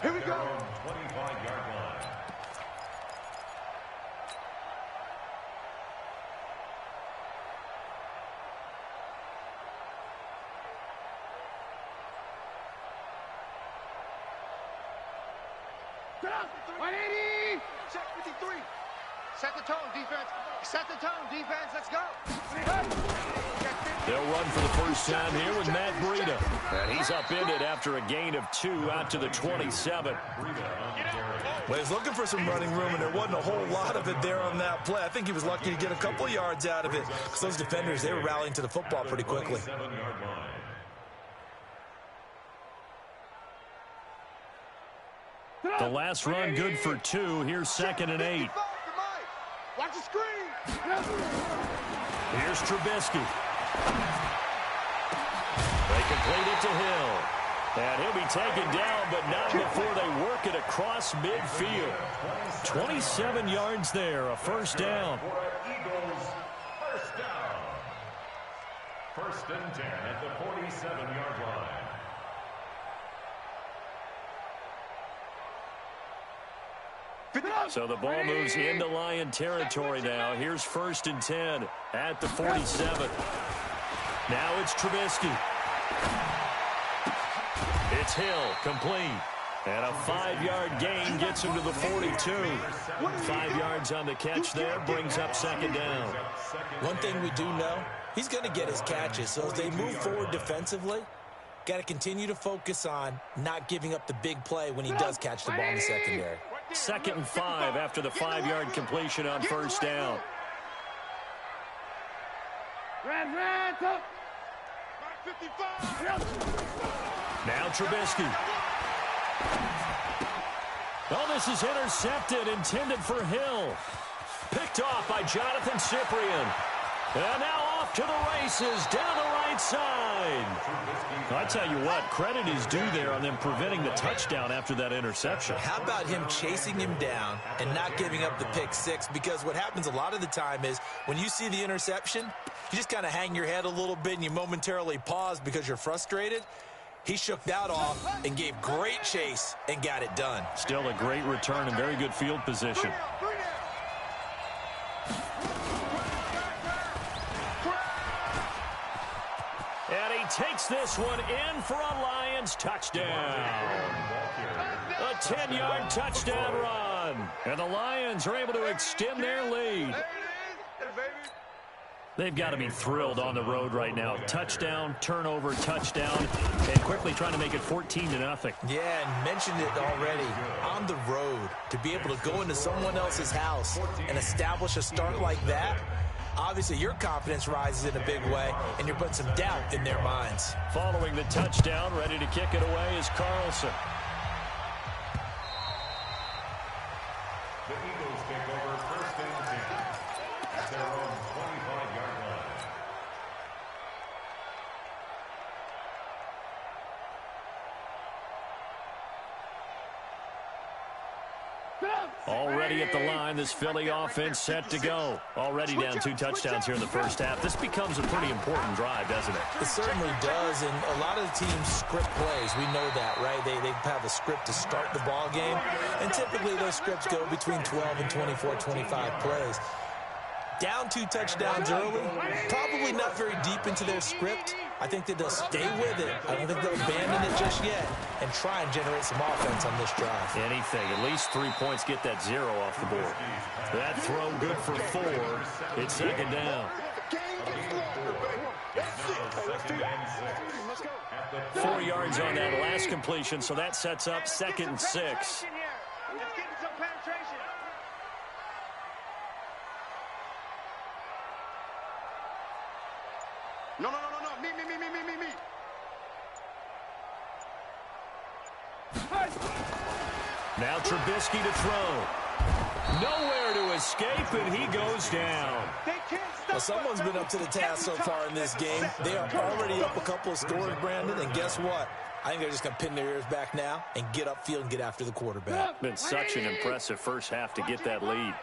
Here we go. 25-yard line. Get up. 180. Check 53. Set the tone, defense. Set the tone, defense. Let's go. They'll run for the first time here with Matt Breida. And he's upended after a gain of 2 out to the 27. Well, he's looking for some running room, and there wasn't a whole lot of it there on that play. I think he was lucky to get a couple of yards out of it because those defenders, they were rallying to the football pretty quickly. The last run good for 2. Here's 2nd and 8. Watch the screen. Here's Trubisky. They complete it to Hill. And he'll be taken down, but not before they work it across midfield. 27 yards there, a first down. First down. 1st and 10 at the 47-yard line. So the ball moves into Lion territory now. Here's 1st and 10 at the 47. Now it's Trubisky. It's Hill, complete. And a 5-yard gain gets him to the 42. 5 yards on the catch there, brings up 2nd down. One thing we do know, he's going to get his catches. So as they move forward defensively, got to continue to focus on not giving up the big play when he does catch the ball in the secondary. 2nd and 5 after the 5-yard completion on 1st down. Now Trubisky. Oh, this is intercepted, intended for Hill. Picked off by Jonathan Cyprien. And now off to the races, down the right side. I tell you what, credit is due there on them preventing the touchdown after that interception. How about him chasing him down and not giving up the pick six? Because what happens a lot of the time is when you see the interception, you just kind of hang your head a little bit and you momentarily pause because you're frustrated. He shook that off and gave great chase and got it done. Still a great return and very good field position. And he takes this one in for a Lions touchdown. A 10-yard touchdown run. And the Lions are able to extend their lead. They've got to be thrilled on the road right now. Touchdown, turnover, touchdown, and quickly trying to make it 14-0. Yeah, and mentioned it already. On the road, to be able to go into someone else's house and establish a start like that, obviously your confidence rises in a big way, and you're putting some doubt in their minds. Following the touchdown, ready to kick it away is Carlson. The Eagles take over 1st and 10 at their own 25-yard line. Already at the line, this Philly offense set to go. Already down 2 touchdowns here in the first half. This becomes a pretty important drive, doesn't it? It certainly does, and a lot of the teams script plays. We know that, right? They have a script to start the ball game, and typically those scripts go between 12 and 24, 25 plays. Down 2 touchdowns early, probably not very deep into their script. I think that they'll stay with it. I don't think they'll abandon it just yet and try and generate some offense on this drive. Anything. At least 3 points, get that 0 off the board. That throw good for 4. It's 2nd down. 4 yards on that last completion, so that sets up 2nd and 6. No. Me. Now Trubisky to throw. Nowhere to escape, and he goes down. Well, someone's been up to the task so far in this game. They are already up a couple of scores, Brandon, and guess what? I think they're just going to pin their ears back now and get upfield and get after the quarterback. Been such an impressive first half to get that lead.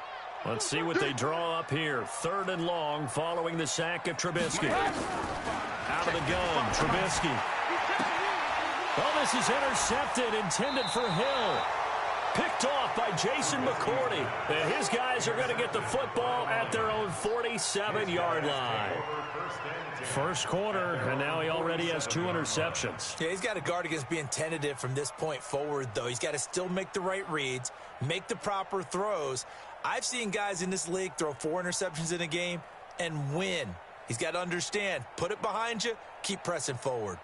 Let's see what they draw up here. 3rd and long following the sack of Trubisky. Out of the gun, Trubisky. Oh, this is intercepted, intended for Hill. Picked off by Jason McCourty. And his guys are going to get the football at their own 47-yard line. First quarter, and now he already has 2 interceptions. Yeah, he's got to guard against being tentative from this point forward, though. He's got to still make the right reads, make the proper throws. I've seen guys in this league throw 4 interceptions in a game and win. He's got to understand, put it behind you, keep pressing forward.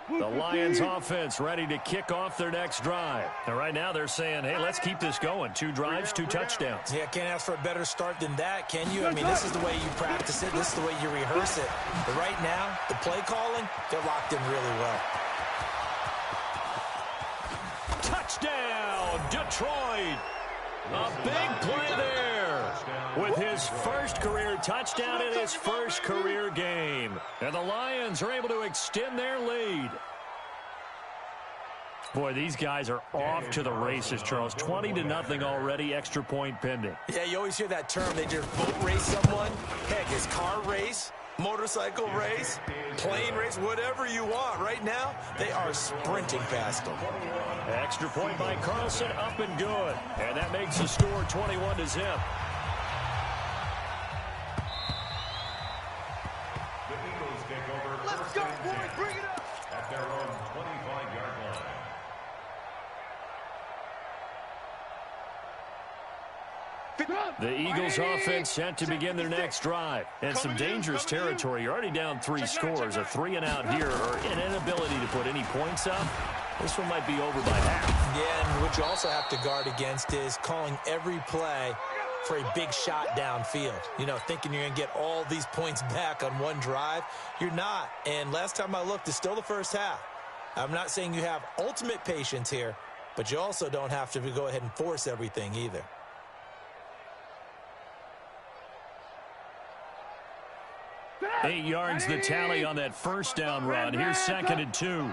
The Lions offense ready to kick off their next drive. And right now they're saying, hey, let's keep this going. 2 drives, 2 touchdowns. Yeah, can't ask for a better start than that, can you? I mean, this is the way you practice it. This is the way you rehearse it. But right now, the play calling, they're locked in really well. Touchdown, Detroit. A big play there with his first career touchdown in his first career game. And the Lions are able to extend their lead. Boy, these guys are off to the races, Charles. 20-0 already, extra point pending. Yeah, you always hear that term. They just boat race someone. Heck, it's car race, motorcycle race, plane race, whatever you want. Right now, they are sprinting past them. Extra point by Carlson, up and good. And that makes the score 21-0. The Eagles take over. Let's go, boys. Bring it up. At their own 25-yard line. The Eagles offense set to begin their next drive. And some dangerous territory. You're already down 3 scores. A 3-and-out here or an inability to put any points up. This one might be over by half. Yeah, and what you also have to guard against is calling every play for a big shot downfield. You know, thinking you're going to get all these points back on one drive. You're not. And last time I looked, it's still the first half. I'm not saying you have ultimate patience here, but you also don't have to go ahead and force everything either. Eight yards the tally on that first down run. Here's 2nd and 2.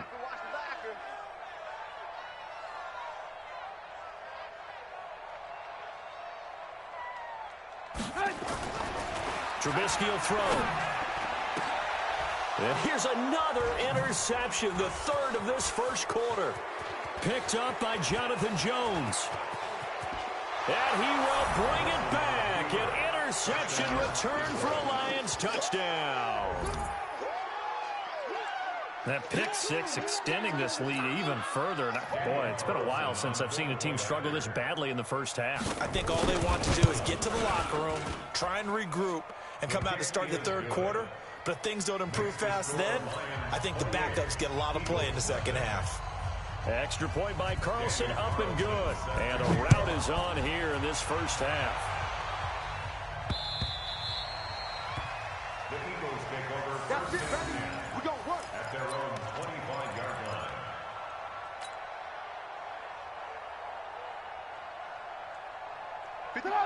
Trubisky will throw. And here's another interception, the 3rd of this first quarter. Picked up by Jonathan Jones. And he will bring it back. An interception return for a Lions touchdown. That pick 6 extending this lead even further. And boy, it's been a while since I've seen a team struggle this badly in the first half. I think all they want to do is get to the locker room, try and regroup, and come out to start the 3rd quarter. But if things don't improve fast then, I think the backups get a lot of play in the second half. Extra point by Carlson, up and good. And a rout is on here in this first half. The Eagles take over. That's it, baby. We're going to work. At their own 25-yard line.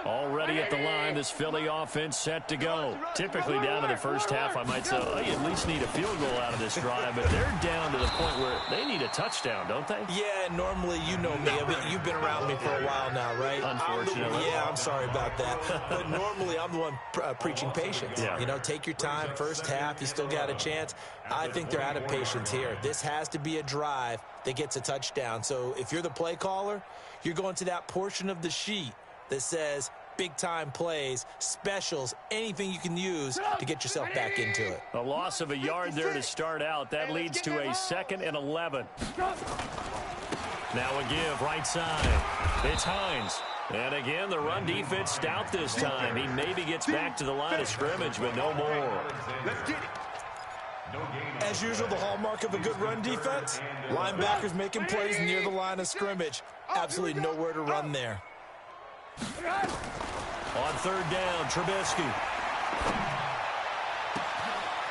Already at the line, this Philly offense set to go. Typically down to the first half, I might say, oh, you at least need a field goal out of this drive, but they're down to the point where they need a touchdown, don't they? Yeah, normally, you know me. You've been around me for a while now, right? Unfortunately. I'm sorry about that. But normally, I'm the one preaching patience. Yeah. You know, take your time. First half, you still got a chance. I think they're out of patience here. This has to be a drive that gets a touchdown. So if you're the play caller, you're going to that portion of the sheet that says big-time plays, specials, anything you can use to get yourself back into it. A loss of a yard there to start out. That leads to a 2nd and 11. Now a give, right side. It's Hines. And again, the run defense stout this time. He maybe gets back to the line of scrimmage, but no more. Let's get it. As usual, the hallmark of a good run defense, linebackers making plays near the line of scrimmage. Absolutely nowhere to run there. On 3rd down, Trubisky.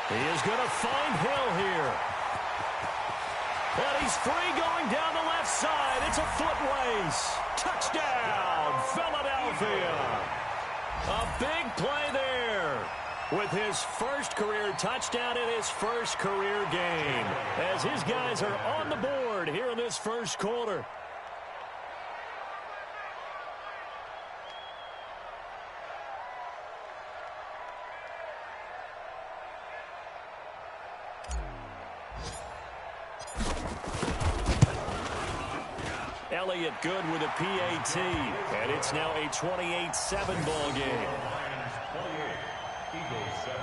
He is going to find Hill here. And he's free going down the left side. It's a foot race. Touchdown, Philadelphia. A big play there with his first career touchdown in his first career game. As his guys are on the board here in this first quarter. Elliott good with a PAT. And it's now a 28-7 ball game. Lions 28, Eagles 7.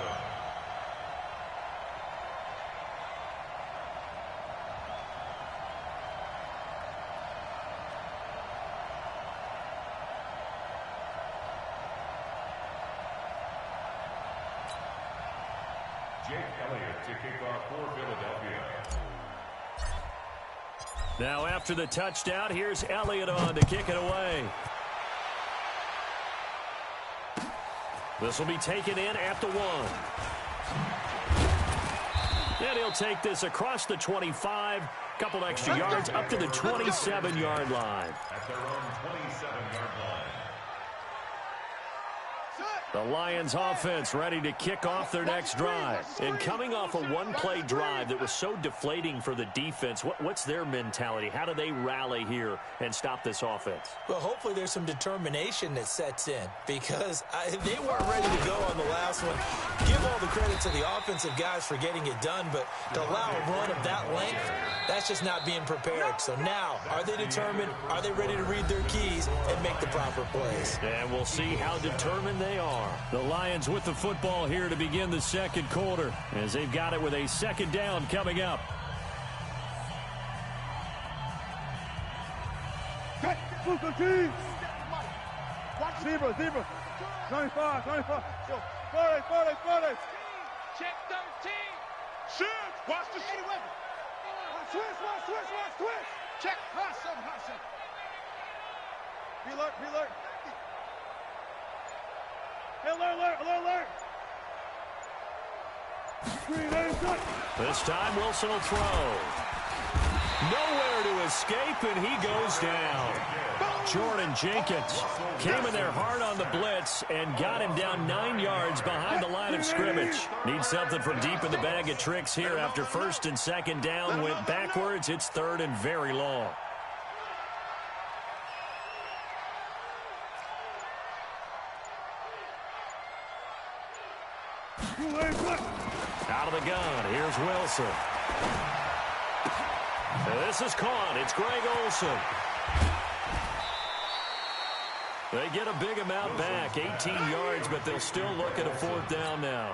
Jake Elliott to kick off for Philadelphia. Now after the touchdown, here's Elliott on to kick it away. This will be taken in at the 1. And he'll take this across the 25, couple extra yards up to the 27-yard line. At their own 27-yard line. The Lions offense ready to kick off their next drive. And coming off a one-play drive that was so deflating for the defense, what's their mentality? How do they rally here and stop this offense? Well, hopefully there's some determination that sets in because they weren't ready to go on the last one. Give all the credit to the offensive guys for getting it done, but to allow a run of that length, that's just not being prepared. So now, are they determined? Are they ready to read their keys and make the proper plays? And we'll see how determined they are. The Lions with the football here to begin the second quarter as they've got it with a second down coming up. Zebra. 95. 40. Check 13. Shoot. Watch the Any weapon. Switch. Check. Hustle. Be alert. Hey, alert. This time Wilson will throw. Nowhere to escape, and he goes down. Jordan Jenkins came in there hard on the blitz and got him down 9 yards behind the line of scrimmage. Needs something from deep in the bag of tricks here after first and second down went backwards. It's third and very long. Out of the gun, here's Wilson. This is caught. It's Greg Olsen. They get a big amount back, 18 yards, but they'll still look at a fourth down now.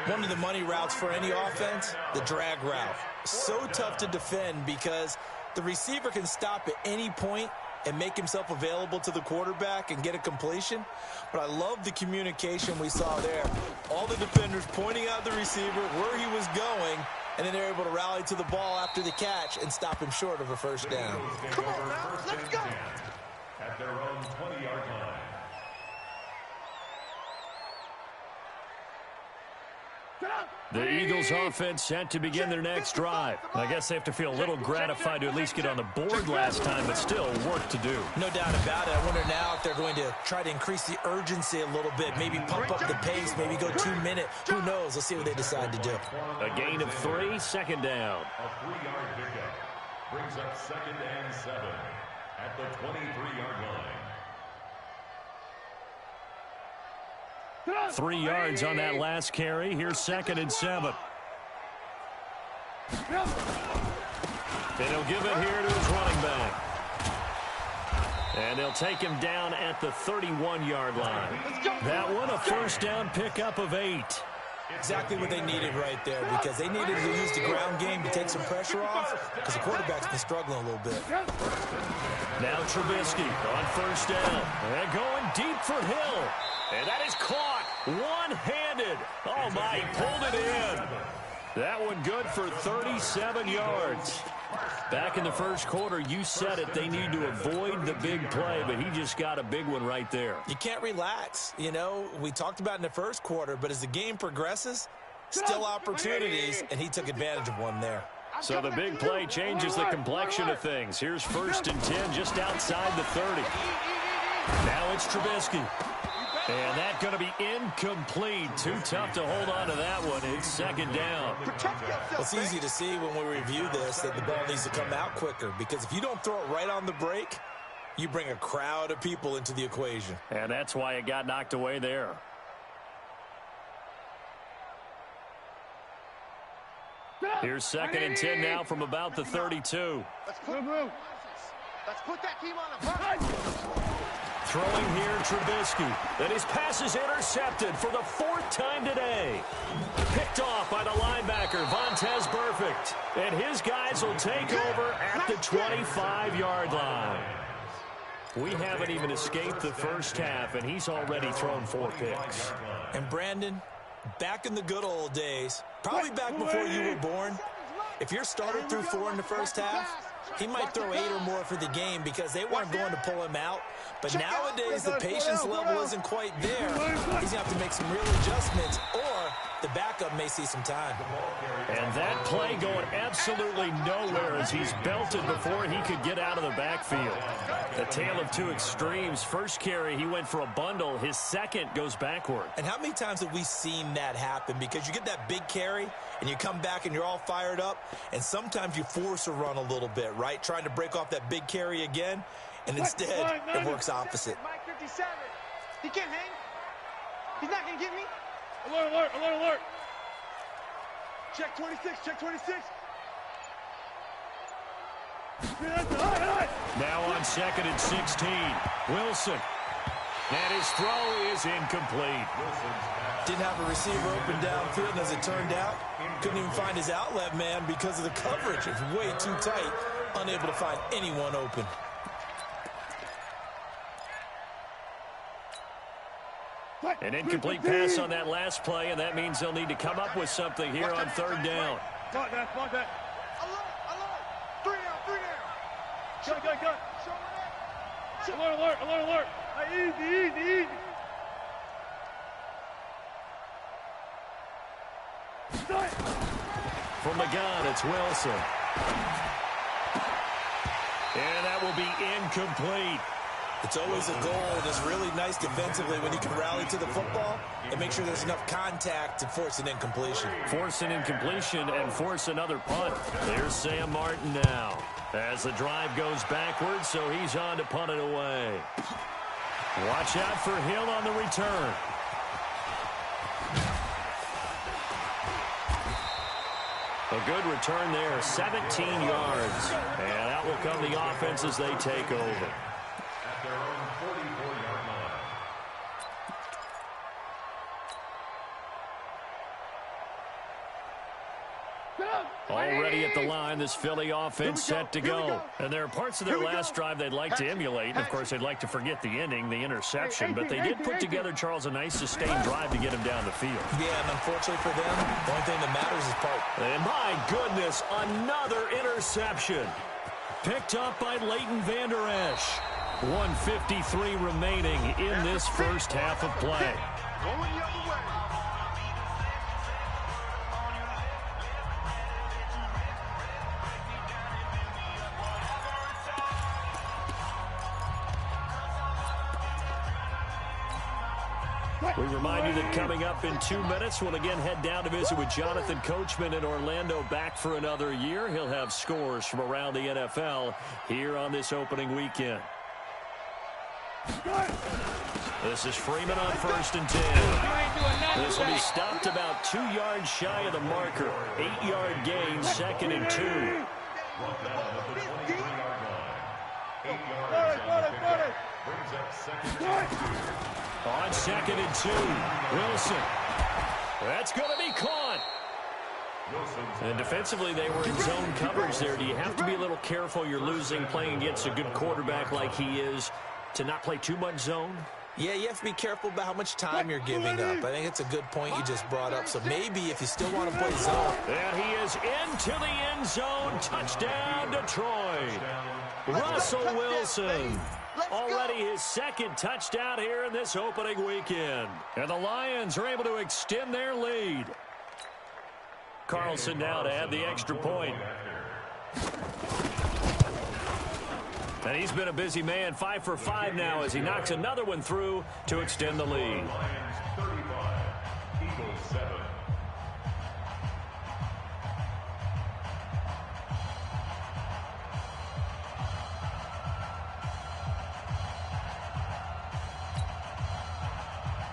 One of the money routes for any offense, the drag route. So tough to defend because the receiver can stop at any point and make himself available to the quarterback and get a completion. But I love the communication we saw there. All the defenders pointing out the receiver, where he was going, and then they're able to rally to the ball after the catch and stop him short of a first down. Come on now, let's go. At their own 20-yard line. The Eagles offense set to begin their next drive. I guess they have to feel a little gratified to at least get on the board last time, but still work to do. No doubt about it. I wonder now if they're going to try to increase the urgency a little bit, maybe pump up the pace, maybe go 2 minute. Who knows? Let's see what they decide to do. A gain of 3, second down. A 3-yard pickup brings up 2nd and 7 at the 23-yard line. 3 yards on that last carry. Here's 2nd and 7. And he'll give it here to his running back. And they'll take him down at the 31-yard line. That one, a first down pickup of 8. Exactly what they needed right there because they needed to use the ground game to take some pressure off because the quarterback's been struggling a little bit. Now Trubisky on first down. And going deep for Hill. And that is caught one-handed. Oh, my, he pulled it in. That one good for 37 yards. Back in the first quarter, you said it, they need to avoid the big play, but he just got a big one right there. You can't relax. You know, we talked about in the first quarter, but as the game progresses, still opportunities, and he took advantage of one there. So the big play changes the complexion of things. Here's 1st and 10 just outside the 30. Now it's Trubisky. And that's going to be incomplete. Too tough to hold on to that one. It's 2nd down. Well, it's easy to see when we review this that the ball needs to come out quicker because if you don't throw it right on the break, you bring a crowd of people into the equation. And that's why it got knocked away there. Here's 2nd and 10 now from about the 32. Let's put that team on the bus. Throwing here, Trubisky. And his pass is intercepted for the 4th time today. Picked off by the linebacker, Vontaze Burfict. And his guys will take over at the 25-yard line. We haven't even escaped the first half, and he's already thrown 4 picks. And Brandon, back in the good old days, probably back before you were born, if your starter threw 4 in the first half, he might throw 8 or more for the game because they weren't going to pull him out. But nowadays, the patience level isn't quite there. He's going to have to make some real adjustments, or the backup may see some time. And that play going absolutely nowhere as he's belted before he could get out of the backfield. A tale of 2 extremes. First carry, he went for a bundle. His second goes backward. And how many times have we seen that happen? Because you get that big carry, and you come back and you're all fired up, and sometimes you force a run a little bit, right? Trying to break off that big carry again, and instead it works opposite. Mike 57. He can't hang. He's not going to get me. Alert, alert, alert, alert. Check 26, check 26. Now on 2nd and 16, Wilson. And his throw is incomplete. Didn't have a receiver open downfield, and as it turned out, couldn't even find his outlet man because of the coverage. It's way too tight, unable to find anyone open. An incomplete pass on that last play, and that means they'll need to come up with something here on 3rd down. Spot that, spot that. Alert, alert. 3 down, 3 down. Cut, cut, cut. Alert, alert, alert, alert. Hey, easy, easy, easy. From the gun, it's Wilson. And that will be incomplete. It's always a goal, and it's really nice defensively when you can rally to the football and make sure there's enough contact to force an incompletion. Force an incompletion and force another punt. There's Sam Martin now as the drive goes backwards, so he's on to punt it away. Watch out for Hill on the return. A good return there, 17 yards. And out will come the offense as they take over. At their own 44-yard line. Already at the line, this Philly offense set to go. And there are parts of their last drive they'd like to emulate. And, of course, they'd like to forget the ending, the interception. But they did put together, Charles, a nice sustained drive to get him down the field. Yeah, and unfortunately for them, the only thing that matters is part. And, my goodness, another interception. Picked up by Leighton Vander Esch. 1:53 remaining in this first half of play. Going the other way. We remind you that coming up in 2 minutes, we'll again head down to visit with Jonathan Coachman in Orlando, back for another year. He'll have scores from around the NFL here on this opening weekend. This is Freeman on 1st and 10. This will be stopped about 2 yards shy of the marker. 8-yard gain, 2nd and 2. Brought down at the 23-yard line. 8 yards on the pickup. Brings up 2nd and 2. On 2nd and 2, Wilson. That's going to be caught. And defensively, they were in zone coverage there. Do you have to be a little careful? You're losing, playing against a good quarterback like he is, to not play too much zone? Yeah, you have to be careful about how much time you're giving up. I think it's a good point you just brought up. So maybe if you still want to play zone. And he is into the end zone. Touchdown, Detroit. Russell Wilson. Already his 2nd touchdown here in this opening weekend. And the Lions are able to extend their lead. Carlson now to add the extra point. And he's been a busy man, 5 for 5 now as he knocks another one through to extend the lead. Lions 35, Eagles 7.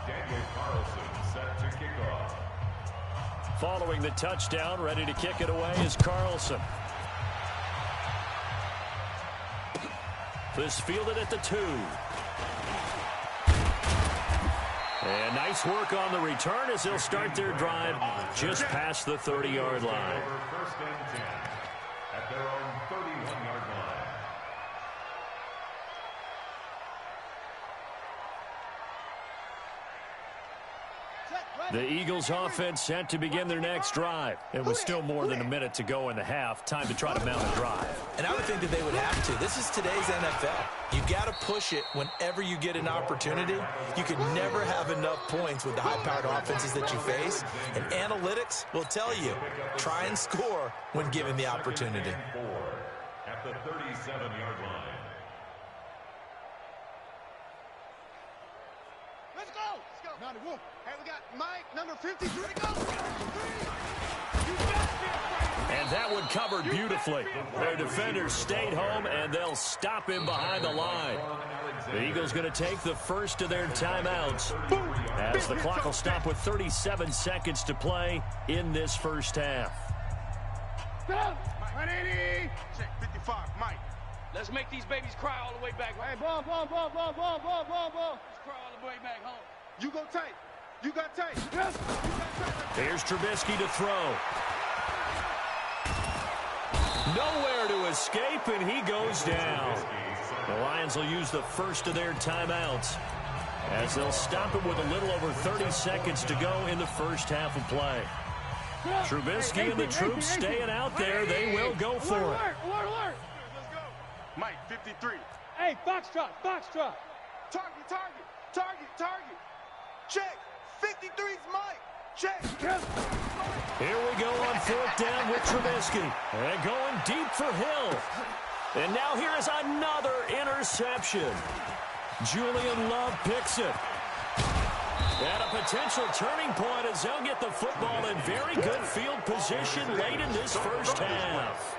Daniel Carlson set to kick off. Following the touchdown, ready to kick it away is Carlson. This fielded at the 2. And nice work on the return as they'll start their drive just past the 30-yard line. First and 10 at their own 31-yard line. The Eagles offense set to begin their next drive. It was still more than a minute to go in the half. Time to try to mount a drive. And I would think that they would have to. This is today's NFL. You got to push it whenever you get an opportunity. You can never have enough points with the high-powered offenses that you face. And analytics will tell you, try and score when given the opportunity. At the 37-yard line. Let's go. Let's go. Hey, we got Mike, number 53. Go. And that one covered beautifully. Their defenders stayed home, and they'll stop him behind the line. The Eagles going to take the first of their timeouts as the clock will stop with 37 seconds to play in this first half. 180. Check 55, Mike. Let's make these babies cry all the way back home. Hey, ball. Let's cry all the way back home. You go tight. You got tight. Yes. Here's Trubisky to throw. Nowhere to escape, and he goes down. The Lions will use the first of their timeouts as they'll stop it with a little over 30 seconds to go in the first half of play. Trubisky and the troops staying out there. They will go for it. Alert. Let's go. Mike, 53. Hey, foxtrot. Target. Check. 53's Mike. Check. Here we go on fourth down with Trubisky. And going deep for Hill. And now here is another interception. Julian Love picks it. And a potential turning point as they'll get the football in very good field position late in this first half.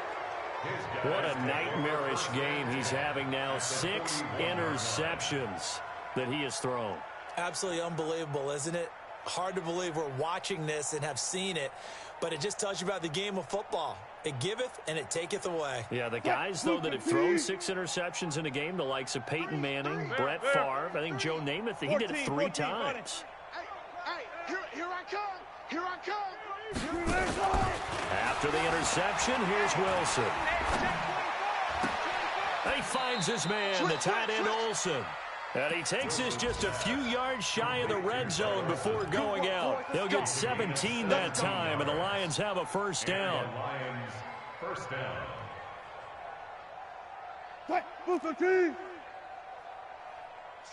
What a nightmarish game he's having now. 6 interceptions that he has thrown. Absolutely unbelievable, isn't it? Hard to believe we're watching this and have seen it, but it just tells you about the game of football. It giveth and it taketh away. Yeah, the guys, though, that have thrown 6 interceptions in a game, the likes of Peyton Manning, Brett Favre, I think Joe Namath, he did it 3 times. Hey, here I come. After the interception, here's Wilson. He finds his man, the tight end Olsen. And he takes this just a few yards shy of the red zone before going out. He'll get 17 that time, and the Lions have a first down. Lions first down.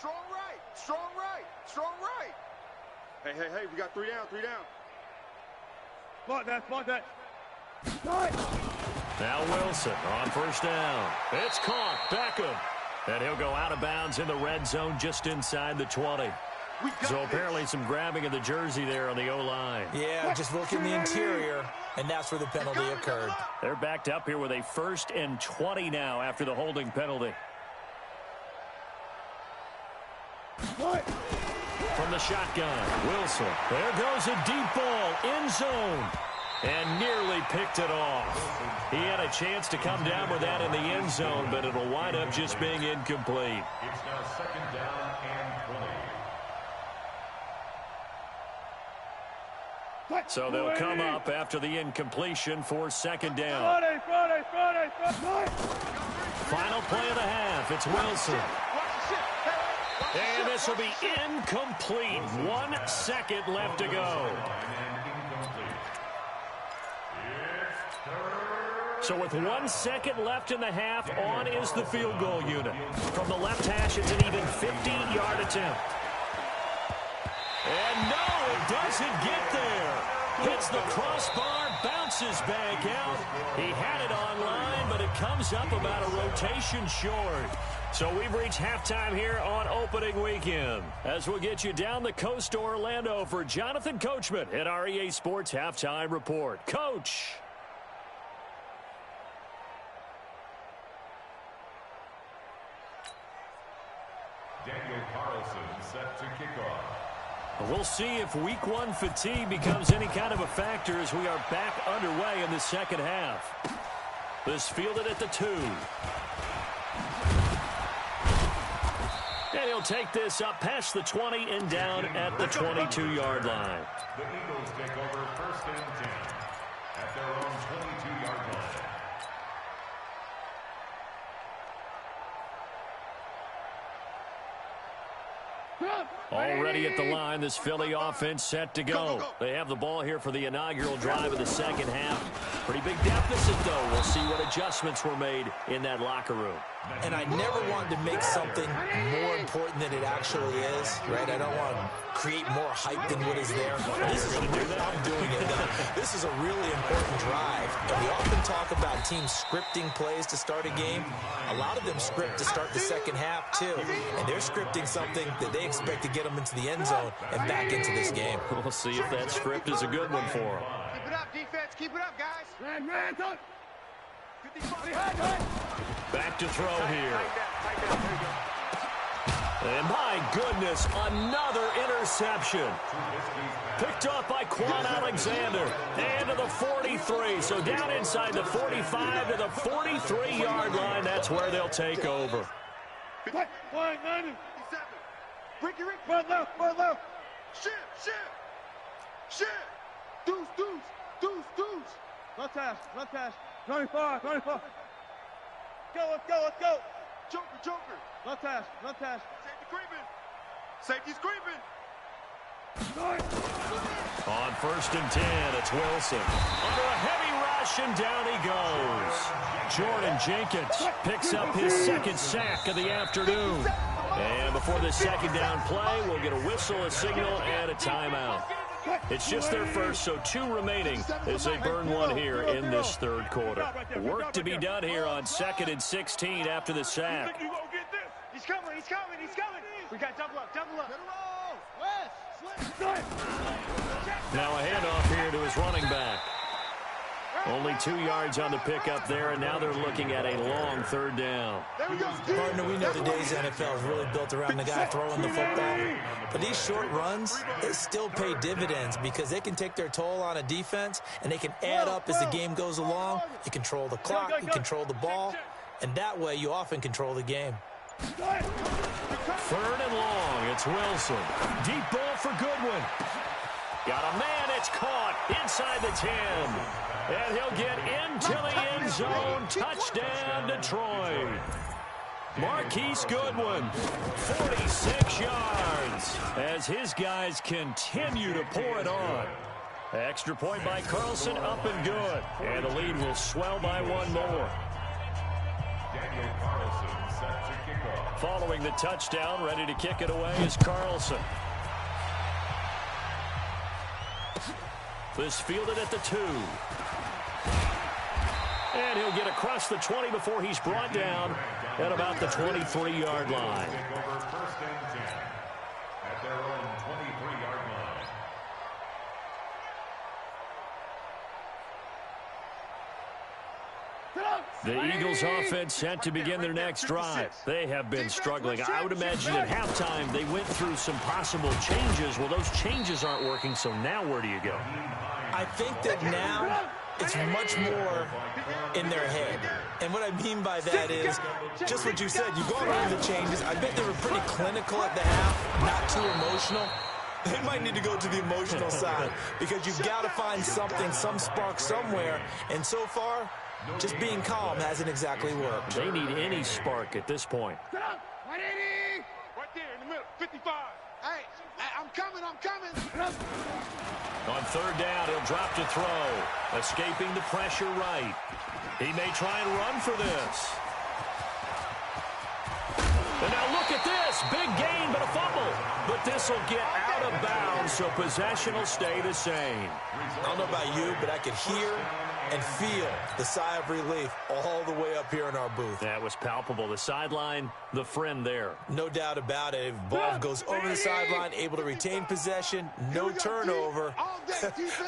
Strong right. Hey, we got 3 down. Spot that. Now Wilson on first down. It's caught. Beckham. And he'll go out of bounds in the red zone just inside the 20. So apparently some grabbing of the jersey there on the O-line. Yeah, just look in the interior, and that's where the penalty occurred. They're backed up here with a 1st and 20 now after the holding penalty. From the shotgun, Wilson. There goes a deep ball, end zone. And nearly picked it off. He had a chance to come down with that in the end zone, but it'll wind up just being incomplete. It's now 2nd down and 20. So they'll come up after the incompletion for 2nd down. Final play of the half. It's Wilson. And this will be incomplete. 1 second left to go. So with 1 second left in the half, on is the field goal unit. From the left hash, it's an even 50-yard attempt. And no, it doesn't get there. Hits the crossbar, bounces back out. He had it online, but it comes up about a rotation short. So we've reached halftime here on opening weekend. As we'll get you down the coast to Orlando for Jonathan Coachman at our EA Sports Halftime Report. Coach. Daniel Carlson set to kick off. We'll see if week 1 fatigue becomes any kind of a factor as we are back underway in the second half. This fielded at the 2. And he'll take this up past the 20 and down at the 22-yard line. The Eagles take over 1st and 10 at their own 22-yard line. Already at the line, this Philly offense set to go. They have the ball here for the inaugural drive of the second half. Pretty big deficit, though. We'll see what adjustments were made in that locker room. And I never wanted to make something more important than it actually is, right? I don't want to create more hype than what is there. This is I'm doing it. This is a really important drive. And we often talk about teams scripting plays to start a game. A lot of them script to start the second half, too. And they're scripting something that they expect to get them into the end zone and back into this game. We'll see if that script is a good one for them. Keep it up, defense. Keep it up, guys. Back to throw here. And my goodness, another interception. Picked off by Quan Alexander. And to the 43. So down inside the 45 to the 43-yard line. That's where they'll take over. Ricky, right left. Shift. Deuce. Left hash. 25. Let's go. Joker. Left hash. Safety's creeping. On 1st and 10, it's Wilson. Under a heavy rush, and down he goes. Jordan Jenkins picks up his second sack of the afternoon. And before the second down play, we'll get a whistle, a signal, and a timeout. It's just their first, so 2 remaining as they burn one here in this third quarter. Work to be done here on 2nd and 16 after the sack. He's coming. We got double up. Now a handoff here to his running back. Only 2 yards on the pickup there, and now they're looking at a long third down. Partner, we know today's NFL is really built around the guy throwing the football. But these short runs, they still pay dividends because they can take their toll on a defense, and they can add up as the game goes along. You control the clock, you control the ball, and that way you often control the game. 3rd and long, it's Wilson. Deep ball for Goodwin. Got a man, it's caught inside the 10. And he'll get into the end zone. Touchdown, Detroit. Marquise Goodwin, 46 yards, as his guys continue to pour it on. Extra point by Carlson, up and good. And the lead will swell by 1 more. Daniel Carlson set to kick off. Following the touchdown, ready to kick it away is Carlson. This fielded at the 2. And he'll get across the 20 before he's brought down at about the 23-yard line. Take over 1st and 10 at their own 23-yard line. The Eagles offense set to begin their next drive. They have been struggling. I would imagine at halftime they went through some possible changes. Well, those changes aren't working, so now where do you go? I think that now it's much more in their head. And what I mean by that is just what you said. You go around the changes. I bet they were pretty clinical at the half, not too emotional. They might need to go to the emotional side because you've got to find something, some spark somewhere. And so far, just being calm hasn't exactly worked. They need any spark at this point. Right there in the middle, 55. Hey, I'm coming. On 3rd down, he'll drop to throw. Escaping the pressure right. He may try and run for this. And now look at this. Big gain, but a fumble. But this will get out of bounds, so possession will stay the same. I don't know about you, but I could hear and feel the sigh of relief all the way up here in our booth. That was palpable. The sideline, the friend there. No doubt about it. If ball goes over the sideline, able to retain possession, no turnover.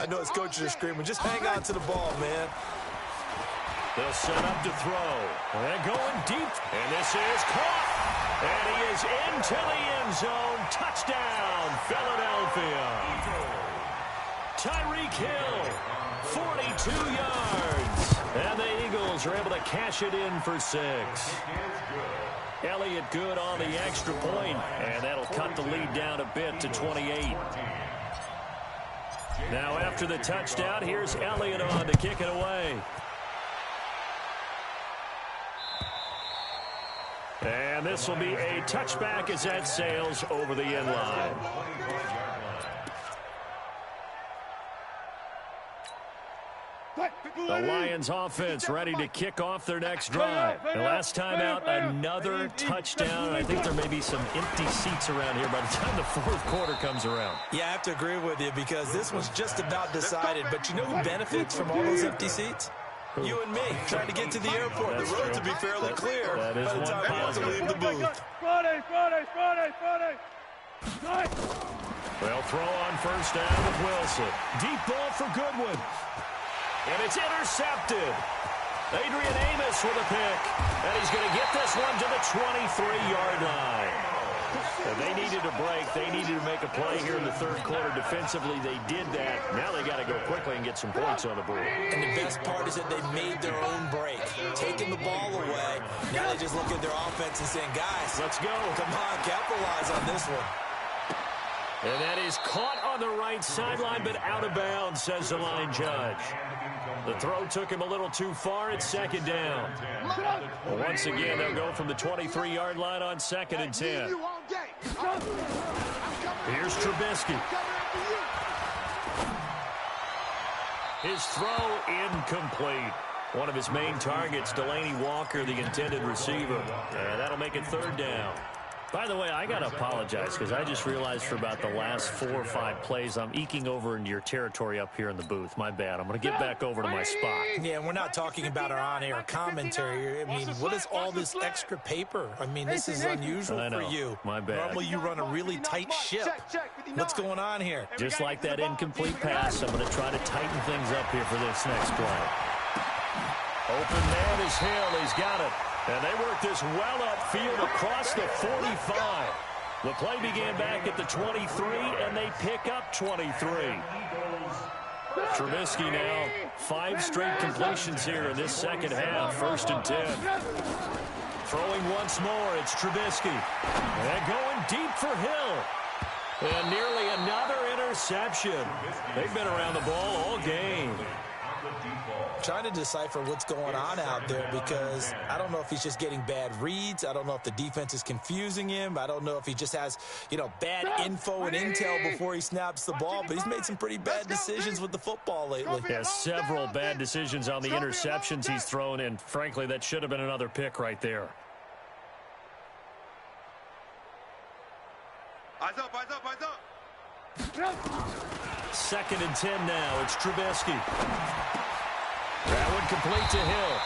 I know his coaches are screaming, just hang on to the ball, man. They'll set up to throw. And going deep. And this is caught. And he is into the end zone. Touchdown, Philadelphia. Tyreek Hill, 42 yards. And the Eagles are able to cash it in for 6. Elliott good on the extra point, and that'll cut the lead down a bit to 28. Now after the touchdown, here's Elliott on to kick it away. And this will be a touchback as that sails over the end line. The Lions offense ready to kick off their next drive. The last time out, another touchdown. I think there may be some empty seats around here by the time the fourth quarter comes around. Yeah, I have to agree with you because this one's just about decided. But you know who benefits from all those empty seats? You and me, trying to get to the airport. That's the road true. to be fairly clear That is by the time we have to leave the booth. Friday. They'll throw on first down with Wilson. Deep ball for Goodwin. And it's intercepted. Adrian Amos with a pick. And he's going to get this one to the 23-yard line. And they needed a break. They needed to make a play here in the third quarter. Defensively, they did that. Now they got to go quickly and get some points on the board. And the best part is that they made their own break. Taking the ball away. Now they just look at their offense and saying, guys, let's go. Come on, capitalize on this one. And that is caught on the right sideline, but out of bounds, says the line judge. The throw took him a little too far. It's second down. Once again, they'll go from the 23-yard line on 2nd and 10. Here's Trubisky. His throw incomplete. One of his main targets, Delaney Walker, the intended receiver. And that'll make it third down. By the way, I got to apologize because I just realized for about the last 4 or 5 plays, I'm eking over into your territory up here in the booth. My bad. I'm going to get back over to my spot. Yeah, we're not talking about our on-air commentary. I mean, what is all this extra paper? I mean, this is unusual for you. My bad. Normally you run a really tight ship. What's going on here? Just like that incomplete pass, I'm going to try to tighten things up here for this next play. Open man is Hill. He's got it. And they work this well upfield across the 45. The play began back at the 23, and they pick up 23. Trubisky now, 5 straight completions here in this second half, 1st and 10. Throwing once more, it's Trubisky. And going deep for Hill. And nearly another interception. They've been around the ball all game. Trying to decipher what's going on out there because I don't know if he's just getting bad reads. I don't know if the defense is confusing him. I don't know if he just has, bad info and intel before he snaps the ball. But he's made some pretty bad decisions with the football lately. Yeah, several bad decisions on the interceptions he's thrown in. Frankly, that should have been another pick right there. Eyes up. 2nd and 10 now. It's Trubisky. That one complete to Hill.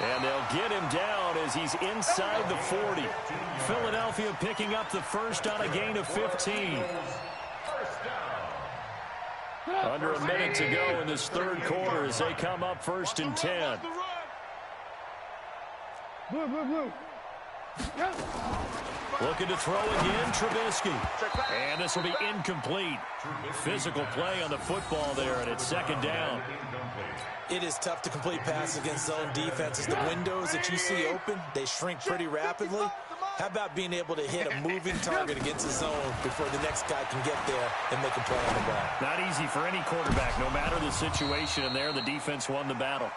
And they'll get him down as he's inside the 40. Philadelphia picking up the first on a gain of 15. Under a minute to go in this third quarter as they come up 1st and 10. Looking to throw again, Trubisky. And this will be incomplete. Physical play on the football there, and it's 2nd down. It is tough to complete passes against zone defenses. The windows that you see open, they shrink pretty rapidly. How about being able to hit a moving target against the zone before the next guy can get there and make a play on the ball? Not easy for any quarterback, no matter the situation, and there the defense won the battle.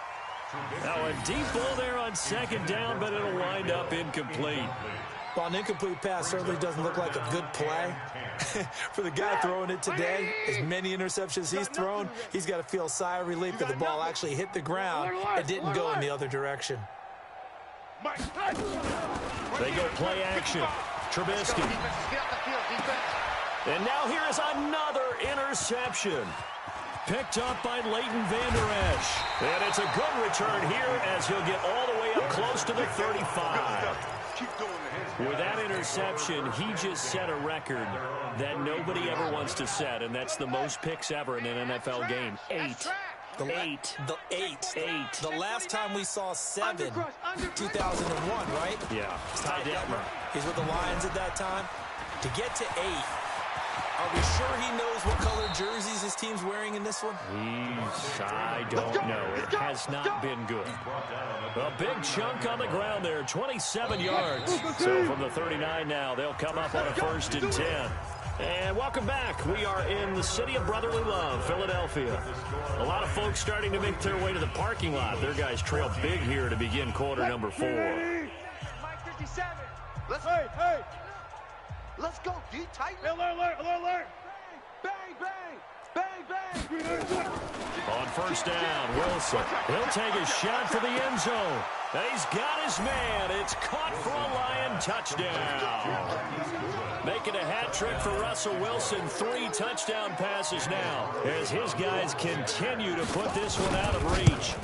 Now a deep ball there on 2nd down, but it'll wind up incomplete. Well, an incomplete pass certainly doesn't look like a good play. For the guy throwing it today, as many interceptions he's thrown, he's got to feel a sigh of relief that the ball actually hit the ground and didn't go in the other direction. They go play action. Trubisky. And now here is another interception. Picked up by Leighton Vander Esch. And it's a good return here as he'll get all the way up close to the 35. With that interception, he just set a record that nobody ever wants to set, and that's the most picks ever in an NFL game. 8. The last time we saw 7, 2001, right? Yeah. Ty Detmer. He's with the Lions at that time. To get to 8, Are we sure he knows what color jerseys his team's wearing in this one? I don't know. It has not been good. A big chunk on the ground there, 27 yards. So from the 39 now, they'll come up on a 1st and 10. And welcome back. We are in the city of brotherly love, Philadelphia. A lot of folks starting to make their way to the parking lot. Their guys trail big here to begin quarter number 4. Mike 57. Let's go, D. Tighten. Alert. Bang, bang, bang, bang. On 1st down, Wilson. He'll take a shot for the end zone. He's got his man. It's caught for a Lion touchdown. Making a hat trick for Russell Wilson. 3 touchdown passes now as his guys continue to put this one out of reach.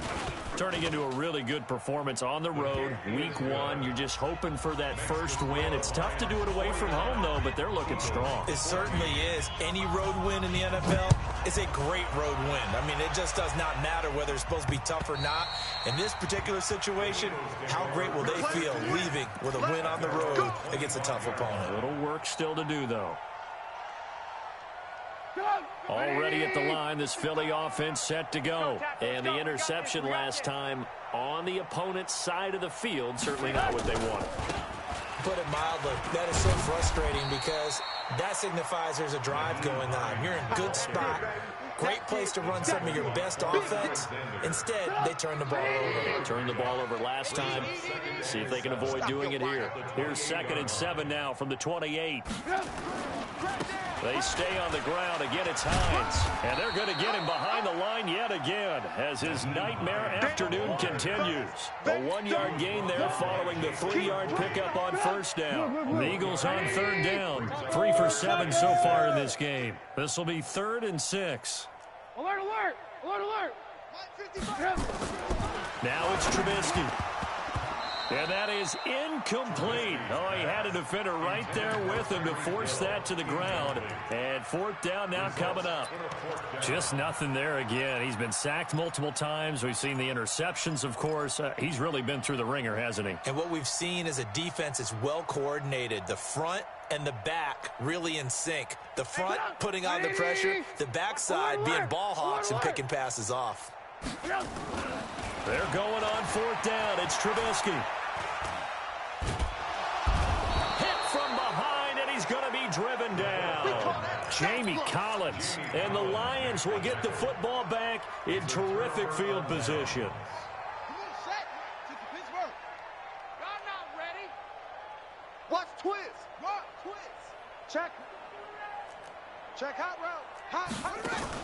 Turning into a really good performance on the road. Week 1, you're just hoping for that first win. It's tough to do it away from home, though, but they're looking strong. It certainly is. Any road win in the NFL is a great road win. I mean, it just does not matter whether it's supposed to be tough or not. In this particular situation, how great will they feel leaving with a win on the road against a tough opponent? A little work still to do, though. Already at the line, this Philly offense set to go. And the interception last time on the opponent's side of the field, certainly not what they wanted. Put it mildly, that is so frustrating because that signifies there's a drive going on. You're in a good spot. Great place to run some of your best offense. Instead, they turn the ball over. They turned the ball over last time. See if they can avoid doing it here. Here's 2nd and 7 now from the 28. They stay on the ground. Again, it's Hines. And they're going to get him behind the line yet again as his nightmare afternoon continues. A 1-yard gain there following the 3-yard pickup on 1st down. The Eagles on 3rd down. 3 for 7 so far in this game. This will be 3rd and 6. Alert. Now it's Trubisky. And that is incomplete. Oh, he had a defender right there with him to force that to the ground. And 4th down now coming up. Just nothing there again. He's been sacked multiple times. We've seen the interceptions, of course. He's really been through the ringer, hasn't he? And what we've seen is a defense that's well coordinated. The front and the back really in sync. The front putting on the pressure. The backside being ball hawks and picking passes off. They're going on 4th down. It's Trubisky. Hit from behind, and he's going to be driven down. Jamie Collins. And the Lions will get the football back in terrific field position. Watch Twiz. Check hot route. Hot route.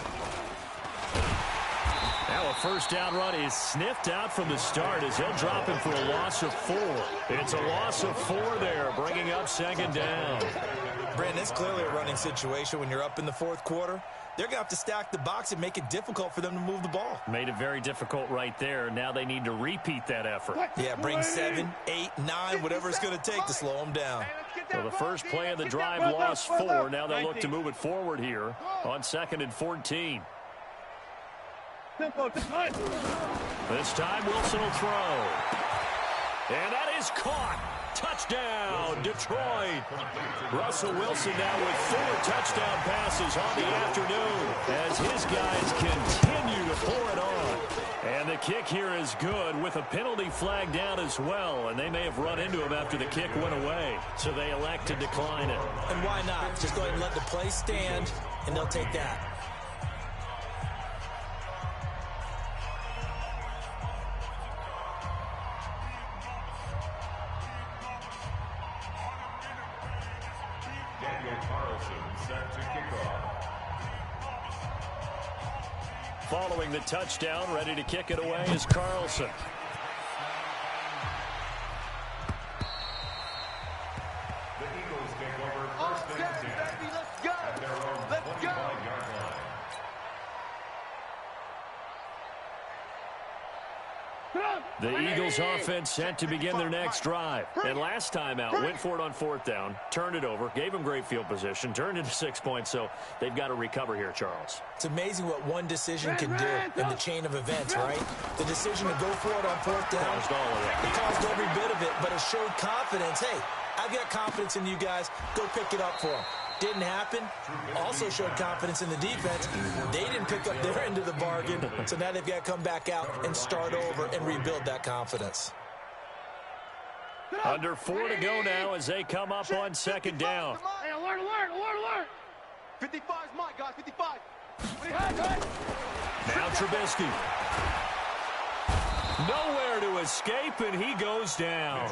Now a 1st down run is sniffed out from the start as he'll drop him for a loss of 4. It's a loss of 4 there, bringing up 2nd down. Brandon, it's clearly a running situation when you're up in the 4th quarter. They're going to have to stack the box and make it difficult for them to move the ball. Made it very difficult right there. Now they need to repeat that effort. Yeah, bring 7, 8, 9, whatever it's going to take to slow them down. Well, the first play of the drive lost 4. Now they look to move it forward here on 2nd and 14. This time Wilson will throw. And that is caught. Touchdown, Detroit. Russell Wilson now with 4 touchdown passes on the afternoon as his guys continue to pour it on. And the kick here is good with a penalty flag down as well. And they may have run into him after the kick went away. So they elect to decline it. And why not? Just go ahead and let the play stand, and they'll take that. Following the touchdown, ready to kick it away is Carlson. The Eagles take over 1st and 10 Let's go. at their own 25-yard line. The Eagles offense set to begin their next drive. And last time out, went for it on 4th down, turned it over, gave them great field position, turned into 6 points, so they've got to recover here, Charles. It's amazing what one decision can do in the chain of events, right? The decision to go for it on 4th down, Caused all of that. it caused every bit of it, but it showed confidence. Hey, I've got confidence in you guys. Go pick it up for them. Didn't happen. Also showed confidence in the defense. They didn't pick up their end of the bargain, so now they've got to come back out and start over and rebuild that confidence. Under 4 to go now as they come up on second down. Hey, alert, alert, alert, alert. 55 is mine, guys, 55. Now Trubisky. Nowhere to escape, and he goes down.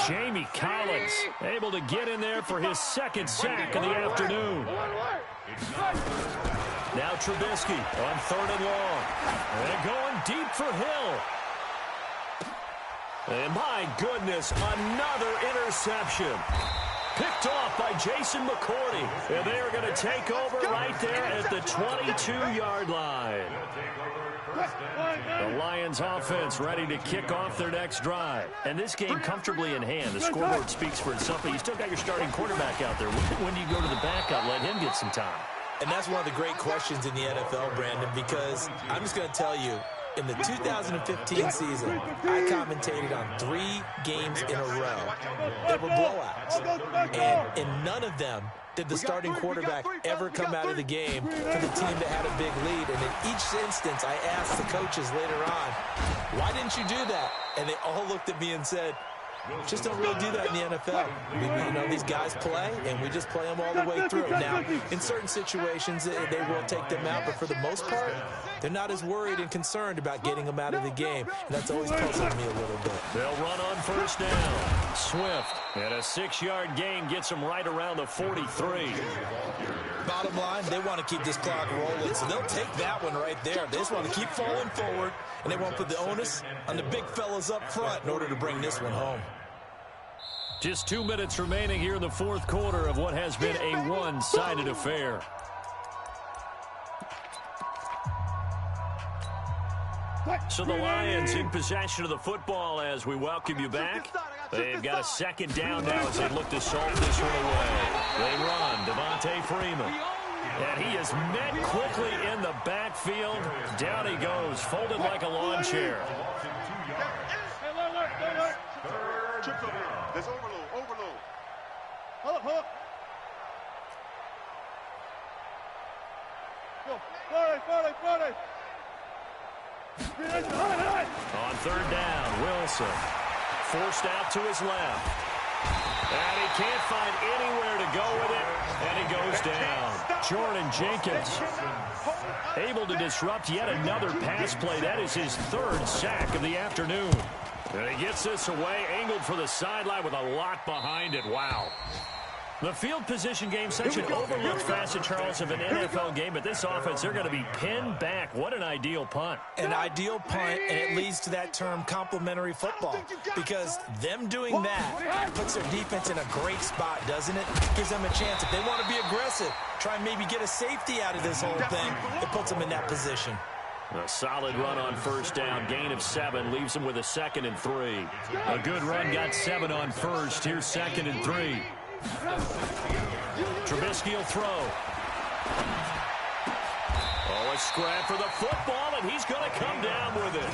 Jamie Collins able to get in there for his second sack of the afternoon. Now Trubisky on 3rd and long. And going deep for Hill. And my goodness, another interception. Picked off by Jason McCourty. And they are going to take over right there at the 22-yard line. The Lions offense ready to kick off their next drive. And this game comfortably in hand. The scoreboard speaks for itself, but you still got your starting quarterback out there. When do you go to the backup, let him get some time? And that's one of the great questions in the NFL, Brandon, because I'm just going to tell you, in the 2015 season, I commentated on 3 games in a row. They were blowouts. And in none of them did the starting quarterback ever come out of the game for the team that had a big lead. And in each instance, I asked the coaches later on, why didn't you do that? And they all looked at me and said, just don't really do that in the NFL. You know, these guys play, and we just play them all the way through. Now, in certain situations, they will take them out, but for the most part, they're not as worried and concerned about getting them out of the game, and that's always puzzled me a little bit. They'll run on first down. Swift, and a 6-yard gain gets them right around the 43. Bottom line, they want to keep this clock rolling, so they'll take that one right there. They just want to keep falling forward, and they want to put the onus on the big fellas up front in order to bring this one home. Just 2 minutes remaining here in the 4th quarter of what has been a one-sided affair. So the Lions in possession of the football as we welcome you back. They've got a second down now as they look to solve this one away. They run, Devontae Freeman. And he is met quickly in the backfield. Down he goes, folded like a lawn chair. There's overload, overload. Hold up. Go, 40. On 3rd down, Wilson forced out to his left. And he can't find anywhere to go with it, and he goes down. Jordan Jenkins able to disrupt yet another pass play. That is his 3rd sack of the afternoon. And he gets this away, angled for the sideline with a lot behind it. Wow. The field position game, such an overlooked facet, Charles, of an NFL game. But this offense, they're going to be pinned back. What an ideal punt. An ideal punt, and it leads to that term complementary football. Because them doing that puts their defense in a great spot, doesn't it? Gives them a chance. If they want to be aggressive, try and maybe get a safety out of this whole thing, it puts them in that position. A solid run on first down. Gain of 7 leaves them with a 2nd and 3. A good run got 7 on first. Here's 2nd and 3. Trubisky will throw. Oh, a scrap for the football, and he's going to come down with it.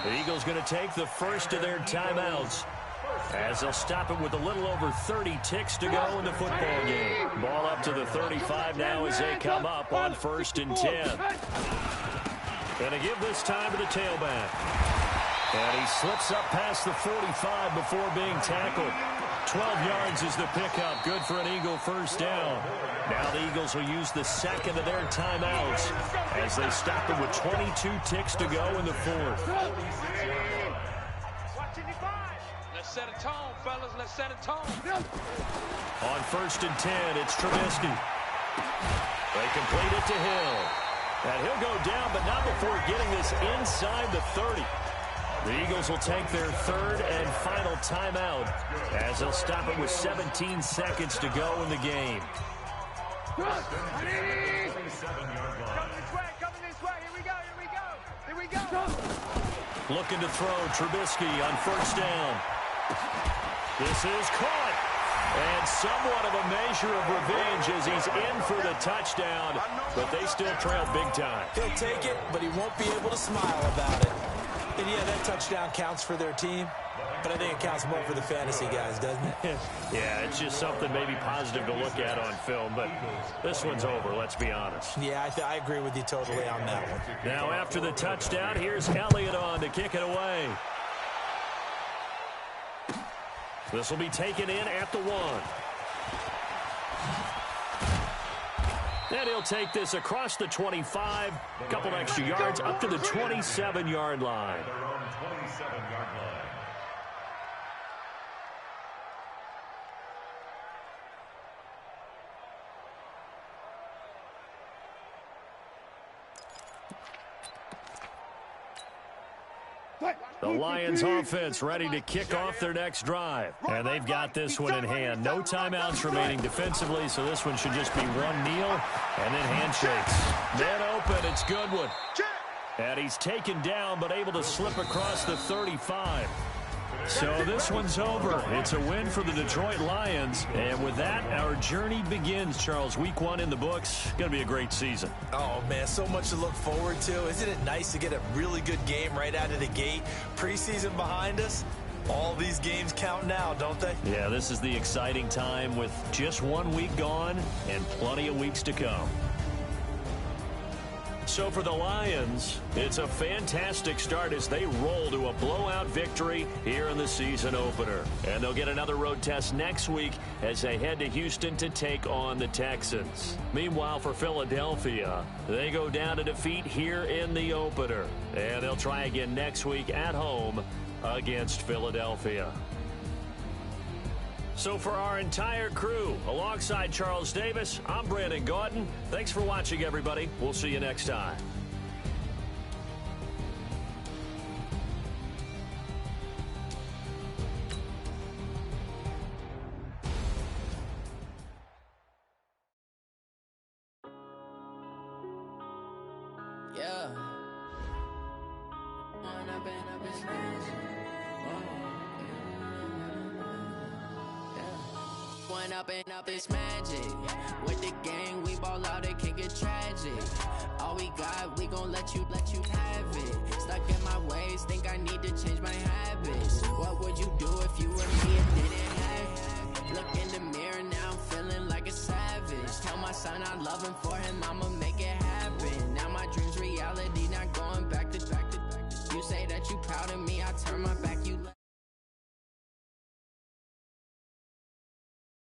The Eagles going to take the first of their timeouts as they'll stop it with a little over 30 ticks to go in the football game. Ball up to the 35 now as they come up on 1st and 10. And to give this time to the tailback. And he slips up past the 45 before being tackled. 12 yards is the pickup. Good for an Eagle first down. Now the Eagles will use the 2nd of their timeouts as they stop it with 22 ticks to go in the 4th. Let's set a tone, fellas. Let's set a tone. On 1st and 10, it's Trubisky. They complete it to Hill. And he'll go down, but not before getting this inside the 30. The Eagles will take their 3rd and final timeout as they'll stop it with 17 seconds to go in the game. Coming this way. Here we go. Looking to throw, Trubisky on first down. This is caught. And somewhat of a measure of revenge as he's in for the touchdown, but they still trail big time. He'll take it, but he won't be able to smile about it. And yeah, that touchdown counts for their team, but I think it counts more for the fantasy guys, doesn't it? Yeah, it's just something maybe positive to look at on film, but this one's over, let's be honest. Yeah, I agree with you totally on that one. Now after the touchdown, here's Elliott on to kick it away. This will be taken in at the 1. And he'll take this across the 25, a couple extra yards up to the 27-yard line. Their own 27-yard line. The Lions offense ready to kick off their next drive. And they've got this one in hand. No timeouts remaining defensively, so this one should just be one kneel and then handshakes. Man open, it's Goodwin. And he's taken down but able to slip across the 35. So this one's over. It's a win for the Detroit Lions. And with that, our journey begins, Charles. Week 1 in the books. Going to be a great season. Oh, man, so much to look forward to. Isn't it nice to get a really good game right out of the gate? Preseason behind us. All these games count now, don't they? Yeah, this is the exciting time with just 1 week gone and plenty of weeks to come. So for the Lions, it's a fantastic start as they roll to a blowout victory here in the season opener. And they'll get another road test next week as they head to Houston to take on the Texans. Meanwhile, for Philadelphia, they go down to defeat here in the opener. And they'll try again next week at home against Philadelphia. So for our entire crew, alongside Charles Davis, I'm Brandon Gaudin. Thanks for watching, everybody. We'll see you next time. Yeah. Up it's magic. With the gang, we ball out, it can get tragic. All we got, we gon' let you have it. Stuck in my ways, think I need to change my habits. What would you do if you were me and didn't have it? Look in the mirror, now I'm feeling like a savage. Tell my son I love him, for him I'ma make it happen.